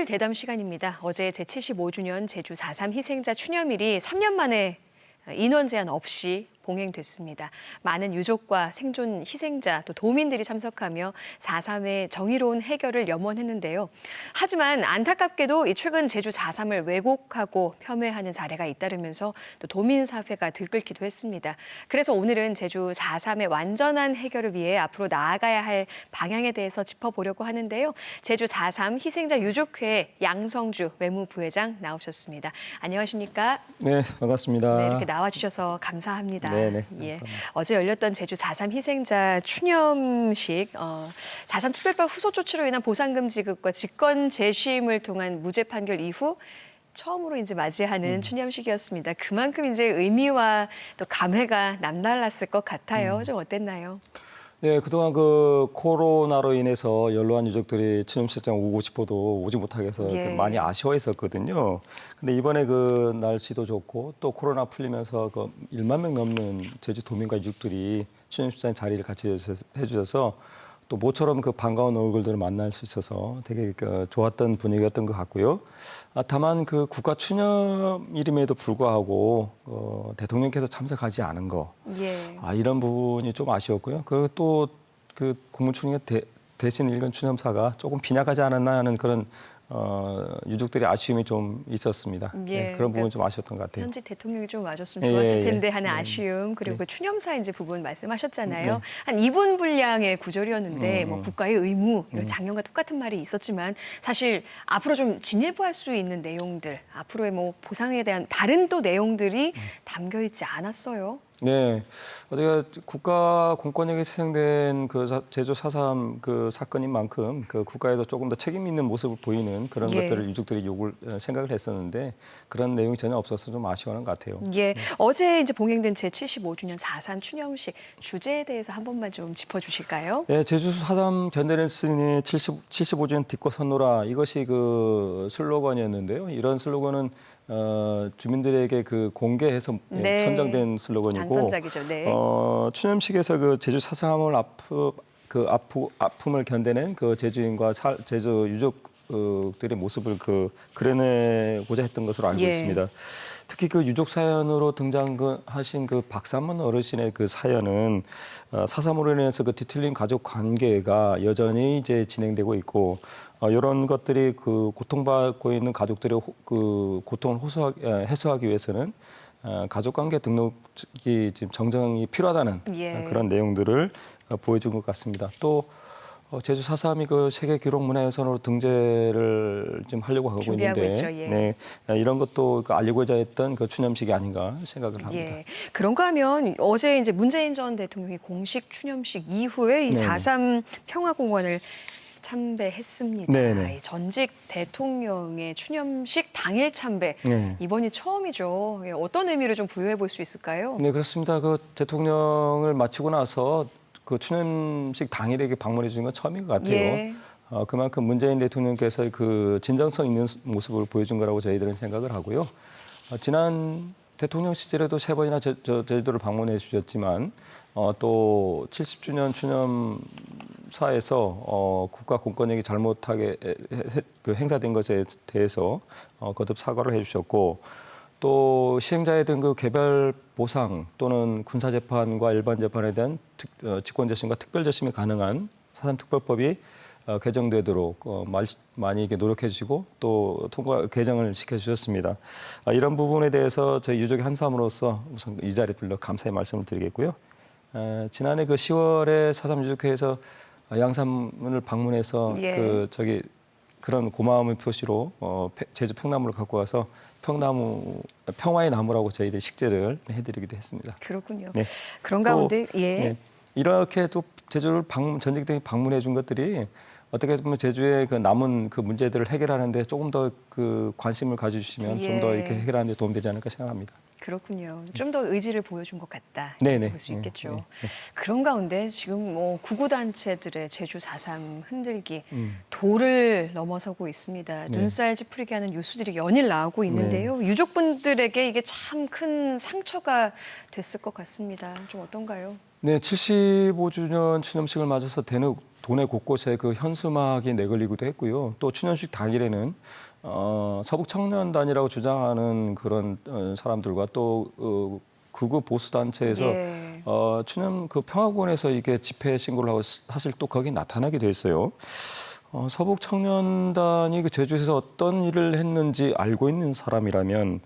오늘 대담 시간입니다. 어제 제75주년 제주 4.3 희생자 추념일이 3년 만에 인원 제한 없이 봉행됐습니다. 많은 유족과 생존 희생자 또 도민들이 참석하며 4.3의 정의로운 해결을 염원했는데요. 하지만 안타깝게도 최근 제주 4.3을 왜곡하고 폄훼하는 사례가 잇따르면서 또 도민사회가 들끓기도 했습니다. 그래서 오늘은 제주 4.3의 완전한 해결을 위해 앞으로 나아가야 할 방향에 대해서 짚어보려고 하는데요. 제주 4.3 희생자 유족회 양성주 외무부회장 나오셨습니다. 안녕하십니까? 네, 반갑습니다. 네, 이렇게 나와주셔서 감사합니다. 네네. 예. 어제 열렸던 제주 4.3 희생자 추념식, 4.3 특별법 후속 조치로 인한 보상금 지급과 직권 재심을 통한 무죄 판결 이후 처음으로 이제 맞이하는 추념식이었습니다. 그만큼 이제 의미와 또 감회가 남달랐을 것 같아요. 좀 어땠나요? 네, 그동안 그 코로나로 인해서 연로한 유족들이 추념식장 오고 싶어도 오지 못하게 해서 예. 많이 아쉬워했었거든요. 근데 이번에 그 날씨도 좋고 또 코로나 풀리면서 그 1만 명 넘는 제주 도민과 유족들이 추념식장 자리를 같이 해주셔서 또 모처럼 그 반가운 얼굴들을 만날 수 있어서 되게 그 좋았던 분위기였던 것 같고요. 다만 그 국가 추념일임에도 불구하고 대통령께서 참석하지 않은 거, 예. 이런 부분이 좀 아쉬웠고요. 그리고 또 그 국무총리가 대신 읽은 추념사가 조금 빈약하지 않았나 하는 그런 유족들의 아쉬움이 좀 있었습니다. 예, 네, 그런 부분이 좀 아쉬웠던 것 같아요. 현직 대통령이 좀 와줬으면 좋았을 예, 텐데 예. 하는 아쉬움, 그리고 그 추념사 이제 부분 말씀하셨잖아요. 네. 한 2분 분량의 구절이었는데 뭐 국가의 의무 이런 작년과 똑같은 말이 있었지만 사실 앞으로 좀 진일보할 수 있는 내용들, 앞으로의 뭐 보상에 대한 다른 또 내용들이 담겨 있지 않았어요. 네, 어제가 국가 공권력에 희생된 그 제주 4.3 그 사건인 만큼 그 국가에도 조금 더 책임 있는 모습을 보이는 그런 예. 것들을 유족들이 생각을 했었는데 그런 내용이 전혀 없어서 좀 아쉬워하는 것 같아요. 예, 어제 이제 봉행된 제75주년 4.3 추념식 주제에 대해서 한 번만 좀 짚어주실까요? 네, 제주 4.3 견뎌냈으니 75주년 딛고 선노라, 이것이 그 슬로건이었는데요. 이런 슬로건은 주민들에게 그 공개해서 네. 선정된 슬로건이고, 당선작이죠. 네. 추념식에서 그 제주 4.3을 아픔을 견뎌낸 그 제주인과 제주 유족들의 모습을 그려내고자 했던 것으로 알고 예. 있습니다. 특히 그 유족 사연으로 등장하신 그 박삼문 어르신의 그 사연은 4.3으로 인해서 그 뒤틀린 가족 관계가 여전히 이제 진행되고 있고, 이런 것들이 그 고통받고 있는 가족들의 그 고통을 해소하기 위해서는 가족관계 등록이 지금 정정이 필요하다는 예. 그런 내용들을 보여준 것 같습니다. 또 제주 4.3이 그 세계 기록 문화유산으로 등재를 지금 하려고 하고 준비하고 있는데, 있죠. 예. 네, 이런 것도 알리고자 했던 그 추념식이 아닌가 생각을 합니다. 예. 그런가 하면 어제 이제 문재인 전 대통령이 공식 추념식 이후에 이 네네. 4.3 평화공원을 참배했습니다. 네네. 이 전직 대통령의 추념식 당일 참배, 네. 이번이 처음이죠. 예, 어떤 의미를 좀 부여해 볼 수 있을까요? 네, 그렇습니다. 그 대통령을 마치고 나서 그 추념식 당일에 방문해 주신 건 처음인 것 같아요. 예. 그만큼 문재인 대통령께서의 그 진정성 있는 모습을 보여준 거라고 저희들은 생각을 하고요. 지난 대통령 시절에도 3번이나 제주도를 방문해 주셨지만 또 70주년 추념사에서 국가 공권력이 잘못하게 행사된 것에 대해서 거듭 사과를 해주셨고, 또 시행자에 대한 그 개별 보상 또는 군사 재판과 일반 재판에 대한 직권 재심과 특별 재심이 가능한 4.3 특별법이 개정되도록 많이 이렇게 노력해 주시고 또 개정을 시켜주셨습니다. 이런 부분에 대해서 저희 유족의 한 사람으로서 우선 이 자리에 불러 감사의 말씀을 드리겠고요. 지난해 그 10월에 4.3 유족회에서 양산을 방문해서 예. 그런 고마움의 표시로 제주 평나무를 갖고 와서 평화의 나무라고 저희들이 식재를 해드리기도 했습니다. 그렇군요. 네. 그런 또, 가운데 예. 네, 이렇게 또 제주를 전직 대통령이 방문해 준 것들이 어떻게 보면 제주의 그 남은 그 문제들을 해결하는데 조금 더 그 관심을 가져주시면 좀 더 예. 이렇게 해결하는 데 도움되지 않을까 생각합니다. 그렇군요. 좀 더 의지를 보여준 것 같다. 네네. 볼 수 있겠죠. 네, 네. 그런 가운데 지금 뭐 구구단체들의 제주 4.3 흔들기 도를 넘어서고 있습니다. 네. 눈살 찌푸리게 하는 뉴스들이 연일 나오고 있는데요. 유족분들에게 이게 참 큰 상처가 됐을 것 같습니다. 좀 어떤가요? 네, 75주년 추념식을 맞아서 도내 곳곳에 그 현수막이 내걸리기도 했고요. 또 추념식 당일에는 서북 청년단이라고 주장하는 그런 사람들과 또 극우 보수 단체에서 예. 추념 그 평화공원에서 이게 집회 신고를 하고 사실 또 거기 나타나기도 했어요. 서북 청년단이 그 제주에서 어떤 일을 했는지 알고 있는 사람이라면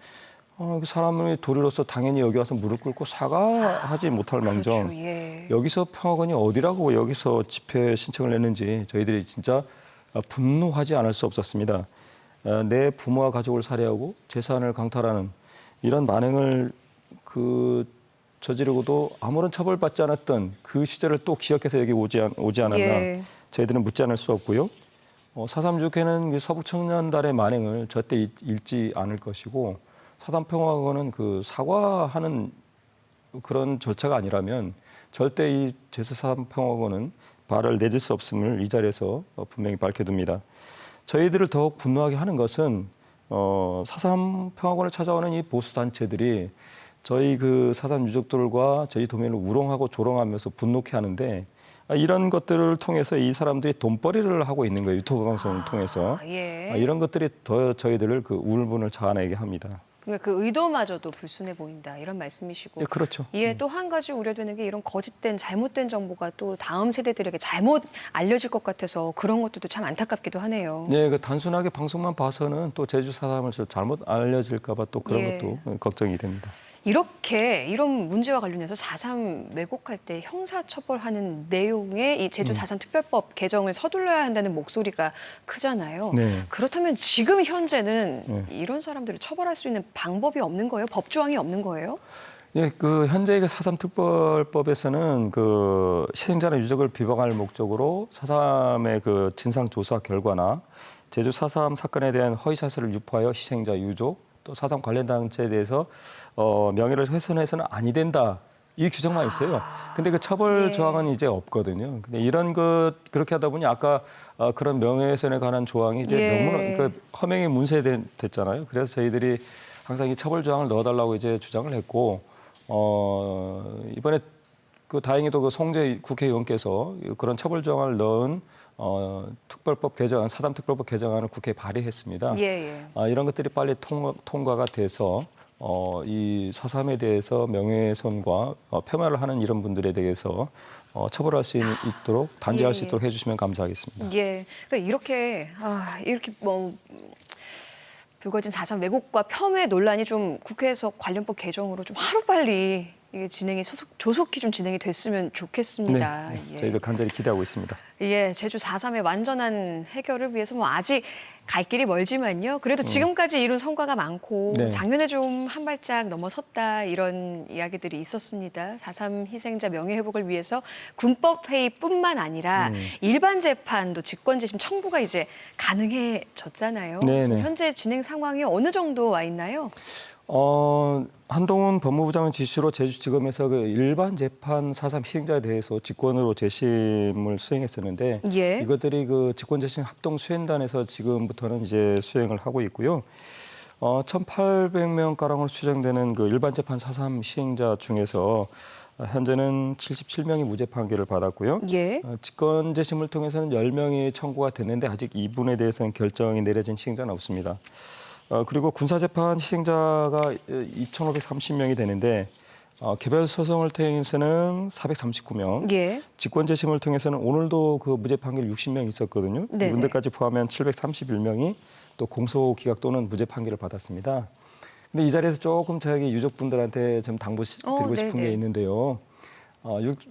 그 사람의 도리로서 당연히 여기 와서 무릎 꿇고 사과하지 못할 망정 그렇죠. 예. 여기서 평화관이 어디라고 여기서 집회 신청을 냈는지 저희들이 진짜 분노하지 않을 수 없었습니다. 내 부모와 가족을 살해하고 재산을 강탈하는 이런 만행을 저지르고도 아무런 처벌받지 않았던 그 시절을 또 기억해서 여기 오지 않았나 예. 저희들은 묻지 않을 수 없고요. 4.3 주께는 서북 청년단의 만행을 절대 잊지 않을 것이고 사단평화관은 그 사과하는 그런 절차가 아니라면 절대 이 제4사단평화관은 발을 내딜 수 없음을 이 자리에서 분명히 밝혀둡니다. 저희들을 더욱 분노하게 하는 것은 4.3 평화관을 찾아오는 이 보수 단체들이 저희 그 4.3 유족들과 저희 도민을 우롱하고 조롱하면서 분노케 하는데 이런 것들을 통해서 이 사람들이 돈벌이를 하고 있는 거예요. 유튜브 방송을 통해서. 예. 이런 것들이 더 저희들을 그 우울분을 자아내게 합니다. 그러니까 그 의도마저도 불순해 보인다 이런 말씀이시고. 네, 그렇죠. 예, 또 한 가지 우려되는 게 이런 거짓된 잘못된 정보가 또 다음 세대들에게 잘못 알려질 것 같아서 그런 것들도 참 안타깝기도 하네요. 네, 그 단순하게 방송만 봐서는 또 제주 사람을 잘못 알려질까 봐 또 그런 예. 것도 걱정이 됩니다. 이런 문제와 관련해서 4.3 왜곡할 때 형사처벌하는 내용의 이 제주 4.3 특별법 개정을 서둘러야 한다는 목소리가 크잖아요. 네. 그렇다면 지금 현재는 네. 이런 사람들을 처벌할 수 있는 방법이 없는 거예요? 법조항이 없는 거예요? 예, 그 현재 그 4.3 특별법에서는 그 희생자나 유족을 비방할 목적으로 4.3의 그 진상 조사 결과나 제주 4.3 사건에 대한 허위 사실을 유포하여 희생자 유족 또 4.3 관련 단체에 대해서 명예를 훼손해서는 아니 된다. 이 규정만 있어요. 근데 그 처벌 예. 조항은 이제 없거든요. 근데 이런 그렇게 하다 보니 아까 그런 명예훼손에 관한 조항이 이제 예. 너무 허명이 문제됐잖아요. 그래서 저희들이 항상 이 처벌 조항을 넣어달라고 이제 주장을 했고 이번에 그 다행히도 그 송재 국회의원께서 그런 처벌 조항을 넣은 특별법 개정, 4.3 특별법 개정안을 국회에 발의했습니다. 예, 예. 이런 것들이 빨리 통과가 돼서 이 4.3에 대해서 명예훼손과 폄하를 하는 이런 분들에 대해서 처벌할 수 있도록 단죄할 수 예. 있도록 해주시면 감사하겠습니다. 예. 그러니까 이렇게 뭐 불거진 4.3 왜곡과 폄훼 논란이 좀 국회에서 관련법 개정으로 좀 하루빨리 이게 진행이 조속히 좀 진행이 됐으면 좋겠습니다. 네, 예. 저희도 간절히 기대하고 있습니다. 예, 제주 4.3의 완전한 해결을 위해서 뭐 아직 갈 길이 멀지만요. 그래도 지금까지 이룬 성과가 많고 네. 작년에 좀 한 발짝 넘어섰다 이런 이야기들이 있었습니다. 4.3 희생자 명예회복을 위해서 군법회의뿐만 아니라 일반 재판도 직권재심 청구가 이제 가능해졌잖아요. 네, 지금 네. 현재 진행 상황이 어느 정도 와 있나요? 한동훈 법무부 장관 지시로 제주지검에서 그 일반 재판 4.3 희생자에 대해서 직권으로 재심을 수행했었는데 예. 이것들이 그 직권재심 합동 수행단에서 지금부터는 이제 수행을 하고 있고요. 1,800명 가량으로 추정되는 그 일반 재판 4.3 희생자 중에서 현재는 77명이 무죄 판결을 받았고요. 예. 직권재심을 통해서는 10명이 청구가 됐는데 아직 이 부분에 대해서는 결정이 내려진 희생자는 없습니다. 그리고 군사재판 희생자가 2,530명이 되는데 개별 소송을 통해서는 439명, 예. 직권재심을 통해서는 오늘도 그 무죄 판결 60명 있었거든요. 네네. 이분들까지 포함하면 731명이 또 공소기각 또는 무죄 판결을 받았습니다. 근데 이 자리에서 조금 저희 유족분들한테 좀 당부드리고 싶은 네네. 게 있는데요.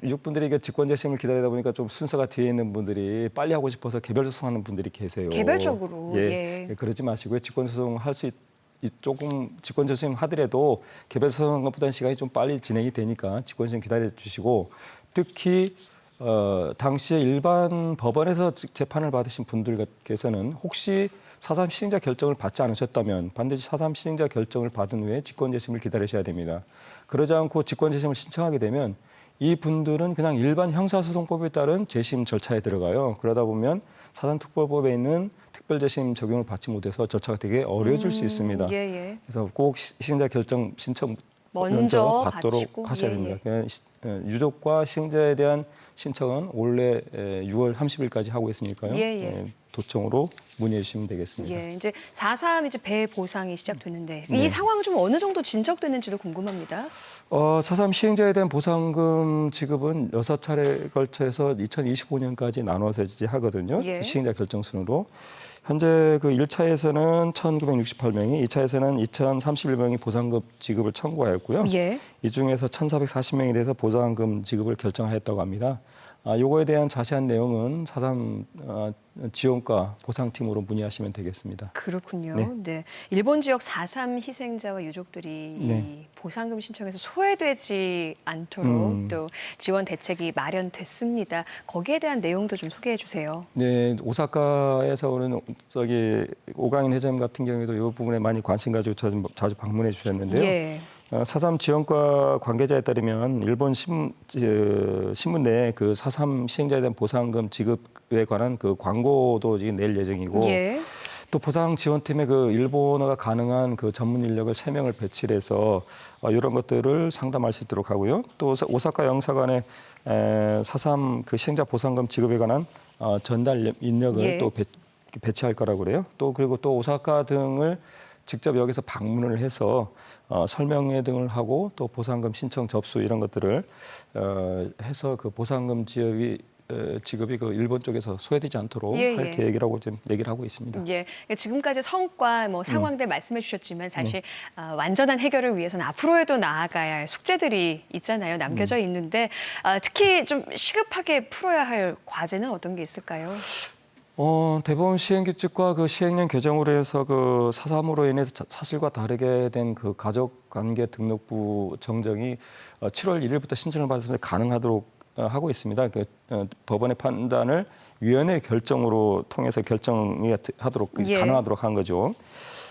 유족분들이 이게 직권재심을 기다리다 보니까 좀 순서가 뒤에 있는 분들이 빨리 하고 싶어서 개별 소송하는 분들이 계세요. 개별적으로. 예. 그러지 마시고요. 직권소송 할 수 조금 직권재심 하더라도 개별 소송한 것보다는 시간이 좀 빨리 진행이 되니까 직권재심 기다려 주시고 특히 당시에 일반 법원에서 재판을 받으신 분들께서는 혹시 4.3 시행자 결정을 받지 않으셨다면 반드시 4.3 시행자 결정을 받은 후에 직권재심을 기다리셔야 됩니다. 그러지 않고 직권재심을 신청하게 되면 이 분들은 그냥 일반 형사소송법에 따른 재심 절차에 들어가요. 그러다 보면 4.3 특별법에 있는 특별재심 적용을 받지 못해서 절차가 되게 어려워질 수 있습니다. 예, 예. 그래서 꼭 희생자 결정 신청 먼저 받도록 받으시고. 하셔야 예, 됩니다. 예. 그냥 유족과 시행자에 대한 신청은 올해 6월 30일까지 하고 있으니까요. 예, 예. 도청으로 문의해 주시면 되겠습니다. 예, 이제 4.3 이제 배 보상이 시작됐는데 네. 이 상황 좀 어느 정도 진척됐는지도 궁금합니다. 4.3 시행자에 대한 보상금 지급은 6차례에 걸쳐서 2025년까지 나눠서 하거든요. 예. 시행자 결정 순으로. 현재 그 1차에서는 1,968명이, 2차에서는 2,031명이 보상금 지급을 청구하였고요. 예. 이 중에서 1,440명에 대해서 보상금 지급을 결정하였다고 합니다. 요거에 대한 자세한 내용은 4.3 지원과 보상팀으로 문의하시면 되겠습니다. 그렇군요. 네. 네. 일본 지역 4.3 희생자와 유족들이 네. 이 보상금 신청에서 소외되지 않도록 또 지원 대책이 마련됐습니다. 거기에 대한 내용도 좀 소개해 주세요. 네, 오사카에서 오는 오강인 회장님 같은 경우에도 이 부분에 많이 관심 가지고 자주 방문해 주셨는데요. 예. 4.3 지원과 관계자에 따르면 일본 신문 내에 그 4.3 시행자에 대한 보상금 지급에 관한 그 광고도 지금 낼 예정이고, 예. 또 보상 지원팀에 그 일본어가 가능한 그 전문 인력을 3명을 배치를 해서 이런 것들을 상담할 수 있도록 하고요. 또 오사카 영사관에 4.3 그 시행자 보상금 지급에 관한 전달 인력을 예. 또 배치할 거라고 그래요. 또 그리고 또 오사카 등을 직접 여기서 방문을 해서 설명회 등을 하고 또 보상금 신청 접수 이런 것들을 해서 그 보상금 지급이 그 일본 쪽에서 소외되지 않도록 예, 할 예. 계획이라고 지금 얘기를 하고 있습니다. 예, 지금까지 성과, 뭐 상황들 말씀해 주셨지만 사실 완전한 해결을 위해서는 앞으로에도 나아가야 할 숙제들이 있잖아요. 남겨져 있는데 특히 좀 시급하게 풀어야 할 과제는 어떤 게 있을까요? 대법원 시행규칙과 그 시행령 개정으로 해서 그 4.3으로 인해서 사실과 다르게 된 그 가족관계 등록부 정정이 7월 1일부터 신청을 받았을 때 가능하도록 하고 있습니다. 법원의 판단을 위원회 결정으로 통해서 결정하도록 예. 가능하도록 한 거죠.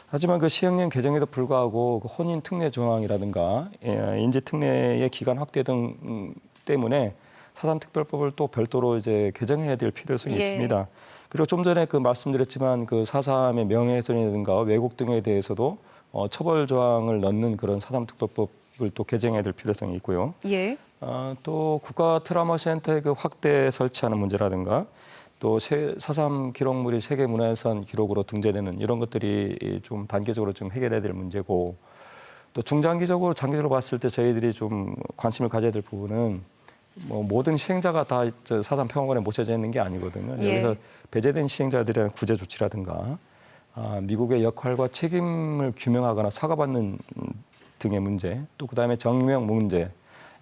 하지만 그 시행령 개정에도 불구하고 그 혼인 특례 조항이라든가 인지 특례의 기간 확대 등 때문에 4.3 특별법을 또 별도로 이제 개정해야 될 필요성이 예. 있습니다. 그리고 좀 전에 그 말씀드렸지만 그 4.3의 명예훼손이라든가 왜곡 등에 대해서도 처벌 조항을 넣는 그런 4.3 특별법을 또 개정해야 될 필요성이 있고요. 예. 또 국가 트라우마 센터의 그 확대 설치하는 문제라든가 또 4.3 기록물이 세계 문화유산 기록으로 등재되는 이런 것들이 좀 단계적으로 좀 해결해야 될 문제고, 또 중장기적으로 장기적으로 봤을 때 저희들이 좀 관심을 가져야 될 부분은 뭐 모든 시행자가 다 4.3 평화관에 모셔져 있는 게 아니거든요. 예. 여기서 배제된 시행자들에 대한 구제 조치라든가 미국의 역할과 책임을 규명하거나 사과받는 등의 문제, 또 그다음에 정명 문제,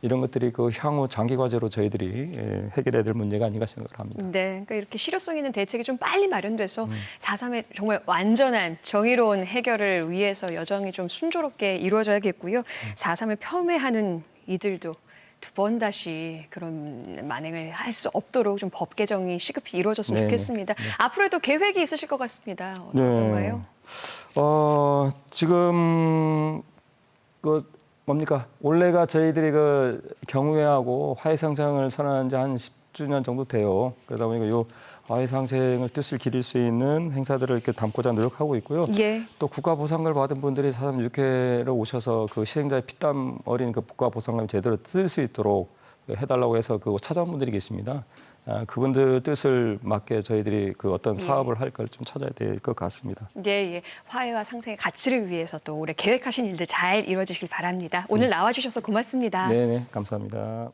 이런 것들이 그 향후 장기 과제로 저희들이 해결해야 될 문제가 아닌가 생각을 합니다. 네, 그러니까 이렇게 실효성 있는 대책이 좀 빨리 마련돼서 4.3의 정말 완전한 정의로운 해결을 위해서 여정이 좀 순조롭게 이루어져야겠고요. 4.3을 폄훼하는 이들도 두 번 다시 그런 만행을 할 수 없도록 좀 법 개정이 시급히 이루어졌으면 네네. 좋겠습니다. 앞으로도 계획이 있으실 것 같습니다. 네. 어떤가요? 지금 그 뭡니까? 올해가 저희들이 그 경우회하고 화해상생을 선언한 지 한 10주년 정도 돼요. 그러다 보니까 요 화해상생을 뜻을 기릴 수 있는 행사들을 이렇게 담고자 노력하고 있고요. 예. 또 국가보상을 받은 분들이 4.3 유쾌로 오셔서 그 시행자의 피땀 어린 그 국가보상금을 제대로 쓸 수 있도록 해달라고 해서 그 찾아온 분들이 계십니다. 그분들 뜻을 맞게 저희들이 그 어떤 사업을 할 걸 좀 찾아야 될 것 같습니다. 예, 예. 화해와 상생의 가치를 위해서 또 올해 계획하신 일들 잘 이루어지길 바랍니다. 오늘 나와주셔서 고맙습니다. 네, 감사합니다.